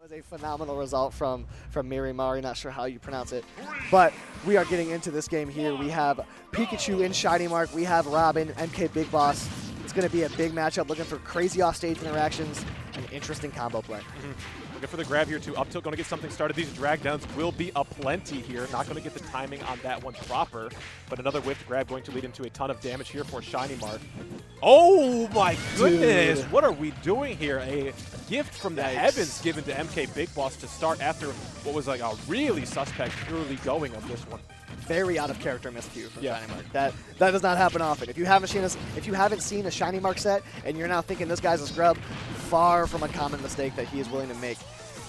Was a phenomenal result from Mirimari, not sure how you pronounce it. But we are getting into this game here. We have Pikachu in ShinyMark. We have Robin, MKBigBoss. It's going to be a big matchup, looking for crazy offstage interactions and interesting combo play. Looking for the grab here too. Up tilt, going to get something started. These drag downs will be aplenty here. Not going to get the timing on that one proper, but another whiffed grab going to lead into a ton of damage here for ShinyMark. Oh my goodness! Dude. What are we doing here? A gift from the heavens given to MKBigBoss to start after what was like a really suspect early going of this one. Very out of character miscue from ShinyMark. That does not happen often. If you haven't seen a ShinyMark set and you're now thinking this guy's a scrub, far from a common mistake that he is willing to make.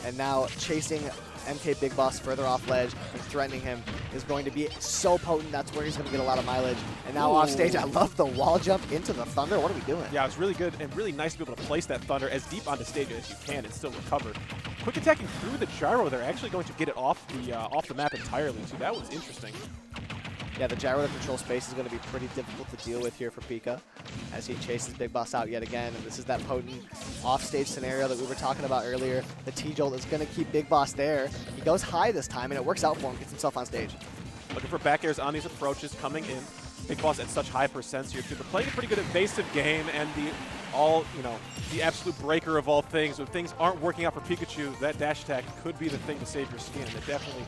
And now chasing MKBigBoss further off ledge and threatening him is going to be so potent. That's where he's going to get a lot of mileage. And now off stage, I love the wall jump into the Thunder. What are we doing? Yeah, it's really good and really nice to be able to place that Thunder as deep onto stage as you can and still recover. Quick attacking through the gyro, they're actually going to get it off the map entirely too. That was interesting. Yeah, the gyro to control space is going to be pretty difficult to deal with here for Pika as he chases Big Boss out yet again. And this is that potent off-stage scenario that we were talking about earlier. The T-Jolt is going to keep Big Boss there. He goes high this time, and it works out for him, gets himself on stage. Looking for back airs on these approaches coming in. Big Boss at such high percents here too. They're playing a pretty good evasive game, and the absolute breaker of all things. When things aren't working out for Pikachu, that dash attack could be the thing to save your skin, and it definitely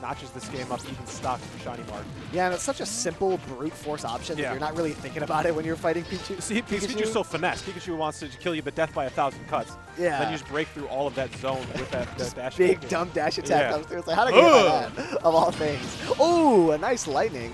notches this game up even stocks for ShinyMark. Yeah, and it's such a simple brute force option that you're not really thinking about it when you're fighting Pikachu. See, Pikachu's so finesse. Pikachu wants to kill you, but death by 1,000 cuts. Yeah. Then you just break through all of that zone with that dash. Big dumb dash attack comes through. It's like, how did I get by that, of all things? Oh, a nice lightning.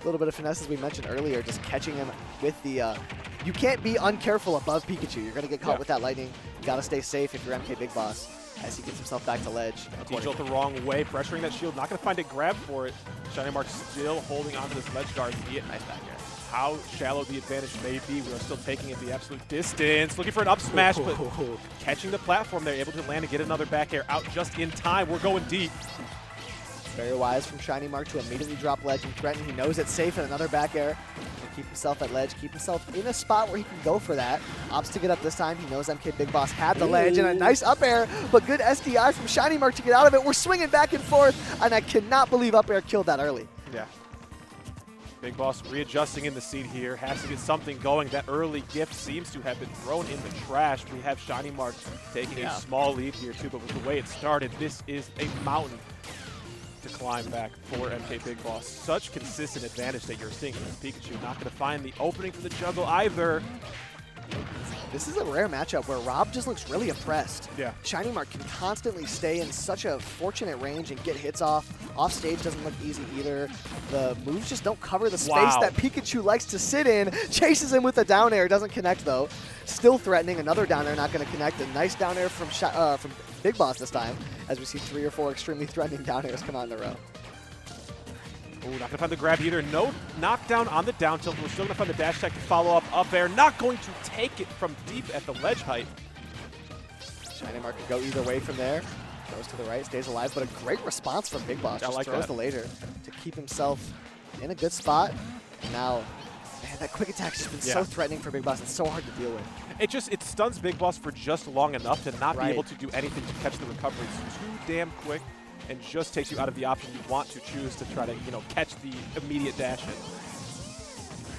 A little bit of finesse, as we mentioned earlier, just catching him with the... you can't be uncareful above Pikachu. You're going to get caught with that lightning. You got to stay safe if you're MKBigBoss as he gets himself back to ledge. T-Jolt the wrong way, pressuring that shield. Not going to find a grab for it. ShinyMark still holding onto this ledge guard. Nice back air. How shallow the advantage may be, we are still taking it the absolute distance. Looking for an up smash, but catching the platform there, able to land and get another back air out just in time. We're going deep. Very wise from ShinyMark to immediately drop ledge and threaten. He knows it's safe, and another back air. And keep himself at ledge, keep himself in a spot where he can go for that. Opts to get up this time. He knows MKBigBoss had the ledge, and a nice up air, but good SDI from ShinyMark to get out of it. We're swinging back and forth, and I cannot believe up air killed that early. Yeah. Big Boss readjusting in the seat here, has to get something going. That early gift seems to have been thrown in the trash. We have ShinyMark taking a small lead here too, but with the way it started, this is a mountain to climb back for MKBigBoss. Such consistent advantage that you're seeing from Pikachu. Not going to find the opening for the juggle either. This is a rare matchup where Rob just looks really impressed. Yeah. ShinyMark can constantly stay in such a fortunate range and get hits off. Off stage doesn't look easy either. The moves just don't cover the space that Pikachu likes to sit in. Chases him with a down air, doesn't connect though. Still threatening, another down air not going to connect. A nice down air from Big Boss this time, as we see 3 or 4 extremely threatening down airs come out in a row. Ooh, not going to find the grab either. No knockdown on the down tilt. We're still going to find the dash attack to follow up air. Not going to take it from deep at the ledge height. ShinyMark could go either way from there. Goes to the right, stays alive, but a great response from Big Boss. Just throws the later to keep himself in a good spot. Now, man, that quick attack's just been so threatening for Big Boss. It's so hard to deal with. It stuns Big Boss for just long enough to not be able to do anything to catch the recovery. It's too damn quick and just takes you out of the option you want to choose to try to, catch the immediate dash hit.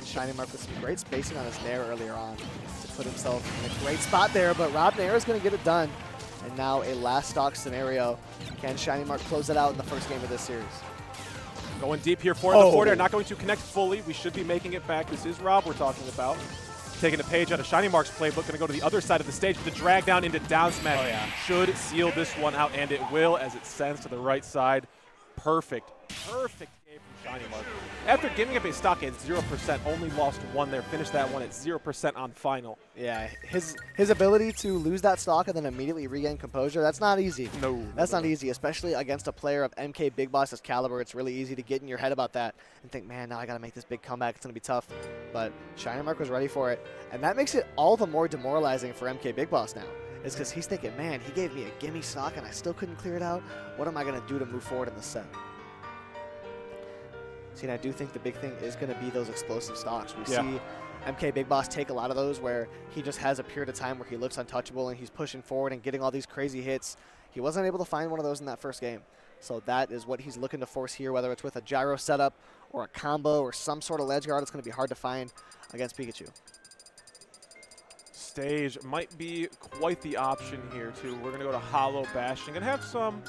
ShinyMark with some great spacing on his Nair earlier on to put himself in a great spot there, but Rob Nair is going to get it done. And now a last stock scenario. Can ShinyMark close it out in the first game of this series? Going deep here for the forward air, not going to connect fully. We should be making it back. This is Rob we're talking about. Taking a page out of ShinyMark's playbook, going to go to the other side of the stage. The drag down into down smash should seal this one out, and it will as it sends to the right side. Perfect game from ShinyMark. After giving up a stock at 0%, only lost 1 there. Finished that one at 0% on final. Yeah, his ability to lose that stock and then immediately regain composure, that's not easy. No. That's not easy, especially against a player of MKBigBoss's caliber. It's really easy to get in your head about that and think, man, now I got to make this big comeback. It's going to be tough. But ShinyMark was ready for it, and that makes it all the more demoralizing for MKBigBoss now. Is because he's thinking, man, he gave me a gimme stock and I still couldn't clear it out. What am I going to do to move forward in the set? See, and I do think the big thing is going to be those explosive stocks. We see MKBigBoss take a lot of those where he just has a period of time where he looks untouchable and he's pushing forward and getting all these crazy hits. He wasn't able to find one of those in that first game. So that is what he's looking to force here, whether it's with a gyro setup or a combo or some sort of ledge guard. It's going to be hard to find against Pikachu. Stage might be quite the option here, too. We're going to go to hollow bashing and have some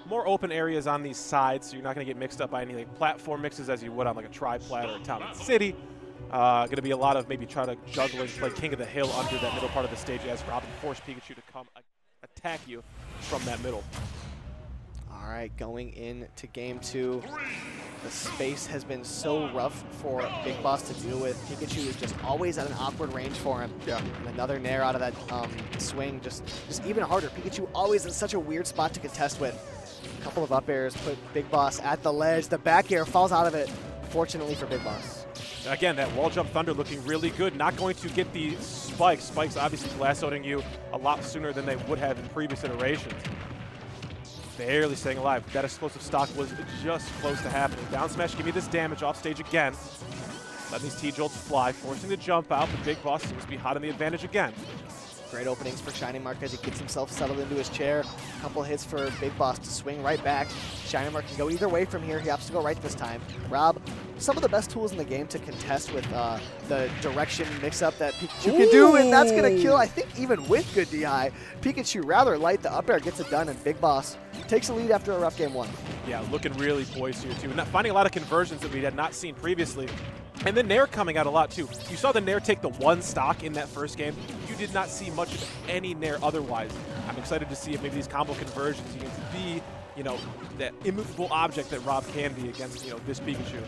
more open areas on these sides, so you're not going to get mixed up by any like platform mixes as you would on like a tri-plat or a town and city. Going to be a lot of maybe try to juggle and play King of the Hill under that middle part of the stage as Rob and force Pikachu to come attack you from that middle. All right, going into game 2. The space has been so rough for Big Boss to deal with. Pikachu is just always at an awkward range for him. Yeah. And another nair out of that swing, just even harder. Pikachu always in such a weird spot to contest with. A couple of up airs put Big Boss at the ledge. The back air falls out of it, fortunately for Big Boss. Again, that wall jump thunder looking really good. Not going to get the spikes. Spikes obviously lassoing you a lot sooner than they would have in previous iterations. Barely staying alive. That explosive stock was just close to happening. Down smash, give me this damage off stage again. Letting these T-Jolts fly, forcing the jump out, but Big Boss seems to be hot on the advantage again. Great openings for ShinyMark as he gets himself settled into his chair. A couple hits for Big Boss to swing right back. ShinyMark can go either way from here. He opts to go right this time. Rob, some of the best tools in the game to contest with the direction mix-up that Pikachu can do, and that's going to kill, I think, even with good DI. Pikachu rather light. The up air gets it done, and Big Boss takes a lead after a rough game 1. Yeah, looking really poised here, too. Finding a lot of conversions that we had not seen previously. And the Nair coming out a lot, too. You saw the Nair take the 1 stock in that first game. You did not see much of any Nair otherwise. I'm excited to see if maybe these combo conversions you can be, you know, that immovable object that Rob can be against, you know, this Pikachu.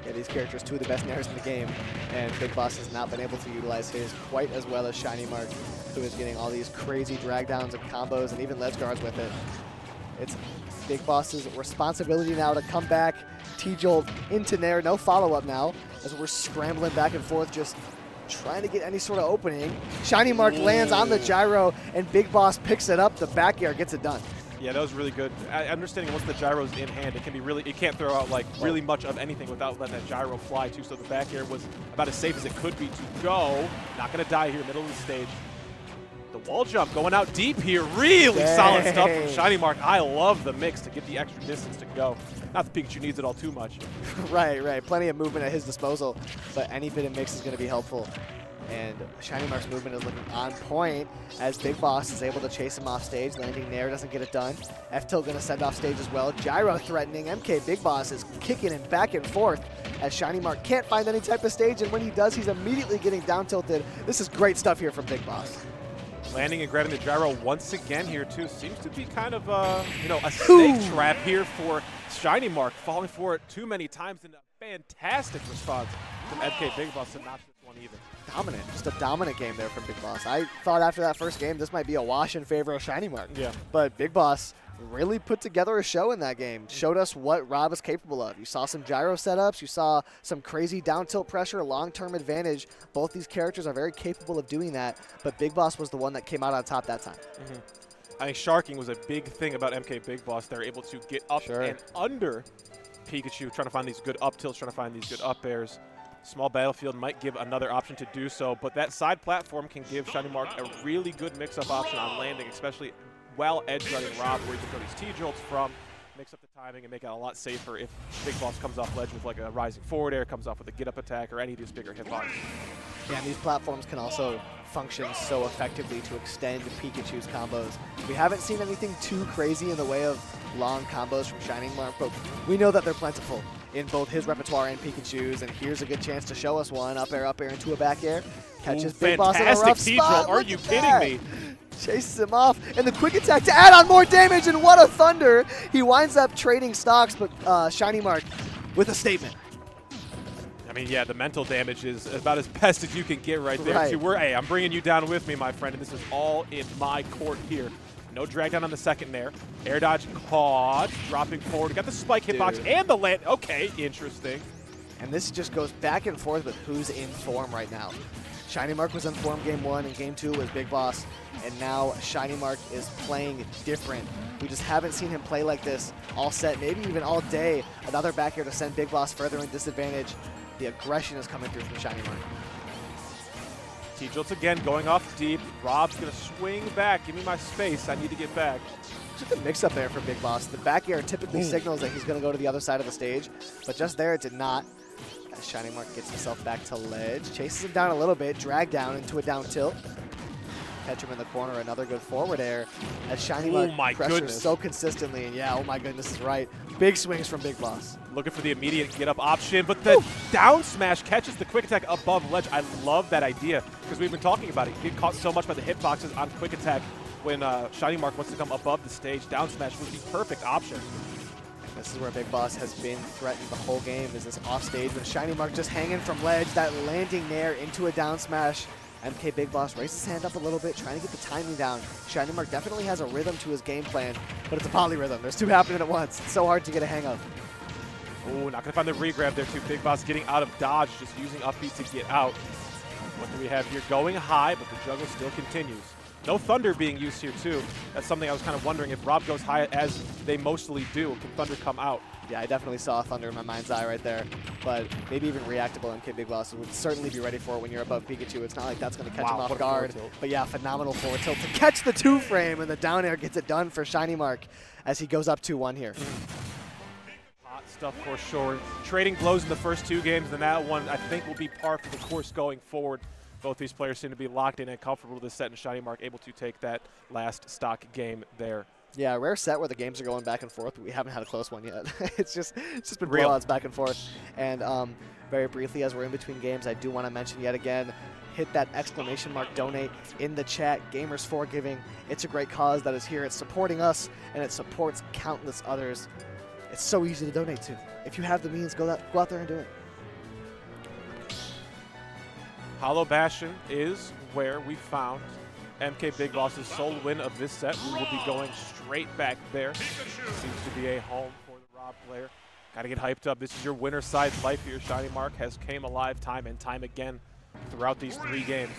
Yeah, these characters, 2 of the best Nairs in the game, and Big Boss has not been able to utilize his quite as well as ShinyMark, who is getting all these crazy drag downs and combos and even ledge guards with it. It's Big Boss's responsibility now to come back, T-Jolt into Nair, no follow-up now, as we're scrambling back and forth, just trying to get any sort of opening. ShinyMark lands on the gyro, and Big Boss picks it up. The back air gets it done. Yeah, that was really good. Understanding once the gyro's in hand, it can be really, it can't throw out like really much of anything without letting that gyro fly too. So the back air was about as safe as it could be to go. Not going to die here, middle of the stage. The wall jump going out deep here. Really solid stuff from ShinyMark. I love the mix to get the extra distance to go. Not that Pikachu needs it all too much. Right. Plenty of movement at his disposal, but any bit of mix is going to be helpful. And ShinyMark's movement is looking on point as Big Boss is able to chase him off stage. Landing Nair doesn't get it done. F-Tilt going to send off stage as well. Gyro threatening. MKBigBoss is kicking him back and forth as ShinyMark can't find any type of stage, and when he does, he's immediately getting down tilted. This is great stuff here from Big Boss. Landing and grabbing the gyro once again here too. Seems to be kind of you know, a snake trap here for ShinyMark, falling for it too many times, and a fantastic response from MKBigBoss to not this one either. Dominant, just a dominant game there from Big Boss. I thought after that first game this might be a wash in favor of ShinyMark. Yeah. But Big Boss really put together a show in that game. Showed us what Rob is capable of. You saw some gyro setups. You saw some crazy down tilt pressure, long-term advantage. Both these characters are very capable of doing that, but Big Boss was the one that came out on top that time. I think sharking was a big thing about MKBigBoss. They're able to get up and under Pikachu, trying to find these good up tilts, trying to find these good up airs. Small battlefield might give another option to do so, but that side platform can give ShinyMark a really good mix-up option on landing, especially while edge-guarding Rob, where you can throw these T-Jolts from, mix up the timing, and make it a lot safer if Big Boss comes off ledge with like a rising forward air, comes off with a get-up attack, or any of these bigger hitboxes. Yeah, and these platforms can also function so effectively to extend Pikachu's combos. We haven't seen anything too crazy in the way of long combos from ShinyMark, but we know that they're plentiful in both his repertoire and Pikachu's, and here's a good chance to show us one. Up air into a back air. Catches Big Boss in a rough spot. Are you kidding me? Chases him off, and the quick attack to add on more damage, and what a thunder! He winds up trading stocks, but ShinyMark with a statement. I mean, yeah, the mental damage is about as best as you can get right there. Hey, I'm bringing you down with me, my friend, and this is all in my court here. No drag down on the second Nair. Air dodge caught, dropping forward. Got the spike hitbox and the land. Okay, interesting. And this just goes back and forth with who's in form right now. ShinyMark was in form game 1, and game 2 was Big Boss, and now ShinyMark is playing different. We just haven't seen him play like this all set, maybe even all day. Another back air to send Big Boss further in disadvantage. The aggression is coming through from ShinyMark. T-Jolts again, going off deep. Rob's going to swing back. Give me my space. I need to get back. Just a mix-up there for Big Boss. The back air typically signals that he's going to go to the other side of the stage, but just there it did not. As ShinyMark gets himself back to ledge, chases him down a little bit, drag down into a down tilt. Catch him in the corner, another good forward air. As ShinyMark pressures so consistently, and yeah, oh my goodness is right. Big swings from Big Boss. Looking for the immediate get-up option, but the down smash catches the quick attack above ledge. I love that idea, because we've been talking about it. You get caught so much by the hitboxes on quick attack when ShinyMark wants to come above the stage. Down smash was the perfect option. This is where Big Boss has been threatened the whole game, is this off stage when ShinyMark just hanging from ledge, that landing there into a down smash. MKBigBoss raises his hand up a little bit, trying to get the timing down. ShinyMark definitely has a rhythm to his game plan, but it's a polyrhythm. There's two happening at once. It's so hard to get a hang of. Oh, not going to find the regrab there too. Big Boss getting out of dodge, just using upbeat to get out. What do we have here? Going high, but the juggle still continues. No Thunder being used here too. That's something I was kind of wondering. If Rob goes high, as they mostly do, can Thunder come out? Yeah, I definitely saw Thunder in my mind's eye right there. But maybe even reactable MKBigBoss would certainly be ready for it when you're above Pikachu. It's not like that's going to catch him off guard. But yeah, phenomenal forward tilt to catch the 2-frame, and the down air gets it done for ShinyMark as he goes up 2-1 here. Hot stuff, course short. Trading blows in the first 2 games, and that one I think will be par for the course going forward. Both these players seem to be locked in and comfortable with this set, and ShinyMark able to take that last stock game there. Yeah, rare set where the games are going back and forth. We haven't had a close one yet. it's just been blowouts back and forth. And very briefly, as we're in between games, I do want to mention yet again, hit that exclamation mark donate in the chat. Gamers for Giving. It's a great cause that is here. It's supporting us, and it supports countless others. It's so easy to donate to. If you have the means, go out there and do it. Hollow Bastion is where we found MKBigBoss's sole win of this set. We will be going straight back there. Seems to be a home for the Rob player. Got to get hyped up. This is your winner side life here. ShinyMark has came alive time and time again throughout these 3 games.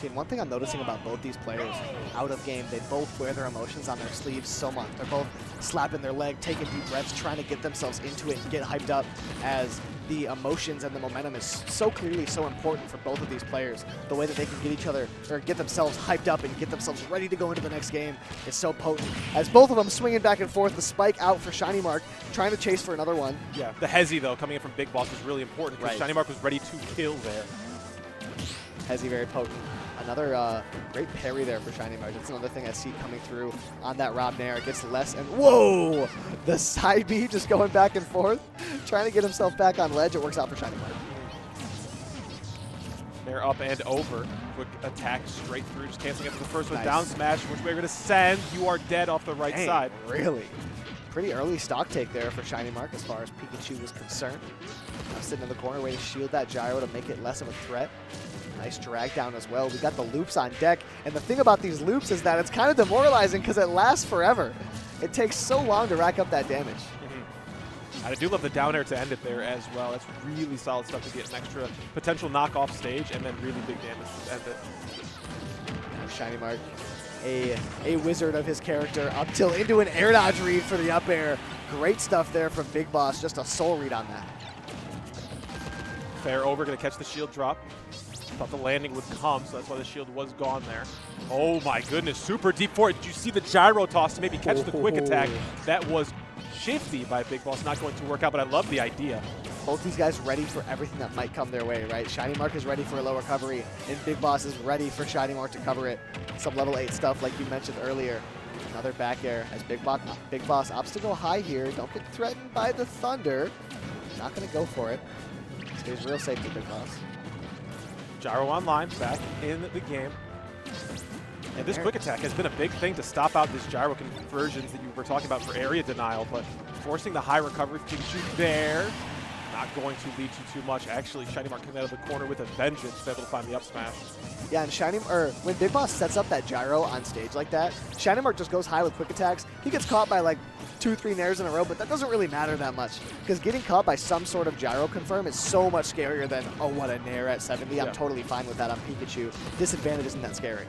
See, and one thing I'm noticing about both these players, out of game, they both wear their emotions on their sleeves so much. They're both slapping their leg, taking deep breaths, trying to get themselves into it and get hyped up, as the emotions and the momentum is so clearly so important for both of these players. The way that they can get each other, or get themselves hyped up and get themselves ready to go into the next game is so potent. As both of them swinging back and forth, the spike out for ShinyMark, trying to chase for another one. Yeah, the hezzy though coming in from Big Boss is really important, because ShinyMark was ready to kill there. Hezzy very potent. Another great parry there for ShinyMark. That's another thing I see coming through on that Rob Nair. It gets less and whoa! The side B just going back and forth, trying to get himself back on ledge. It works out for ShinyMark. Nair up and over. Quick attack straight through, just canceling it for the first one. Down smash, which we're going to send. You are dead off the right side. Really? Pretty early stock take there for ShinyMark as far as Pikachu was concerned. Now sitting in the corner, waiting to shield that gyro to make it less of a threat. Nice drag down as well. We got the loops on deck. And the thing about these loops is that it's kind of demoralizing because it lasts forever. It takes so long to rack up that damage. I do love the down air to end it there as well. That's really solid stuff to get an extra potential knock off stage and then really big damage to end it. ShinyMark, a wizard of his character, up till into an air dodge read for the up air. Great stuff there from Big Boss. Just a soul read on that. Fair over, going to catch the shield drop. Thought the landing would come, so that's why the shield was gone there. Oh my goodness, super deep forward. Did you see the gyro toss to maybe catch the quick attack? That was shifty by Big Boss, not going to work out, but I love the idea. Both these guys ready for everything that might come their way, right? ShinyMark is ready for a low recovery, and Big Boss is ready for ShinyMark to cover it. Some level 8 stuff like you mentioned earlier. Another back air as Big Boss opts to go high here. Don't get threatened by the Thunder. Not going to go for it. Stays real safe to Big Boss. Gyro online, back in the game. And this quick attack has been a big thing to stop out this gyro conversions that you were talking about for area denial, but forcing the high recovery for Pikachu there. Not going to lead to too much. Actually, ShinyMark coming out of the corner with a vengeance to be able to find the up smash. Yeah, and when Big Boss sets up that gyro on stage like that, ShinyMark just goes high with quick attacks. He gets caught by like 2-3 nairs in a row, but that doesn't really matter that much, because getting caught by some sort of gyro confirm is so much scarier than, oh, what a nair at 70. I'm totally fine with that on Pikachu. Disadvantage isn't that scary.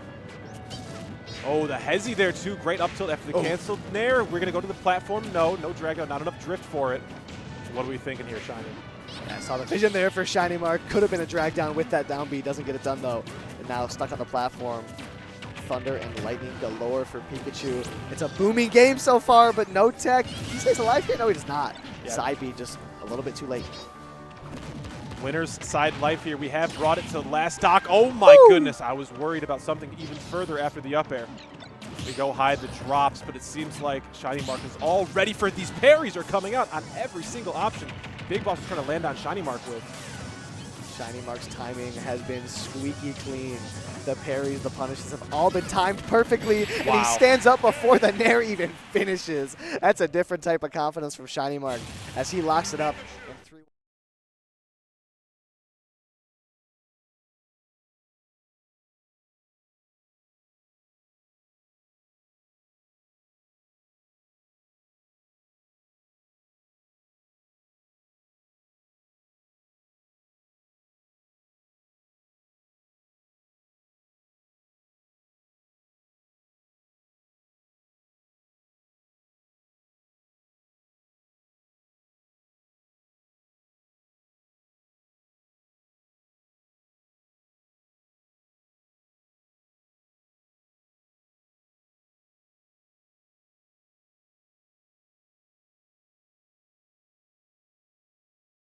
Oh, the hezzy there too. Great up tilt after the canceled nair. We're going to go to the platform. No drag down. Not enough drift for it. What are we thinking here, Shiny? I saw the vision there for ShinyMark. Could have been a drag down with that down B. Doesn't get it done though. And now stuck on the platform. Thunder and lightning galore for Pikachu. It's a booming game so far, but no tech. He stays alive here? No, he does not. Yep. Side B just a little bit too late. Winner's side life here. We have brought it to the last stock. Oh my goodness, I was worried about something even further after the up air. We go hide the drops, but it seems like ShinyMark is all ready for these parries are coming out on every single option. Big Boss is trying to land on ShinyMark with. ShinyMark's timing has been squeaky clean. The parries, the punishes have all been timed perfectly, and he stands up before the Nair even finishes. That's a different type of confidence from ShinyMark as he locks it up.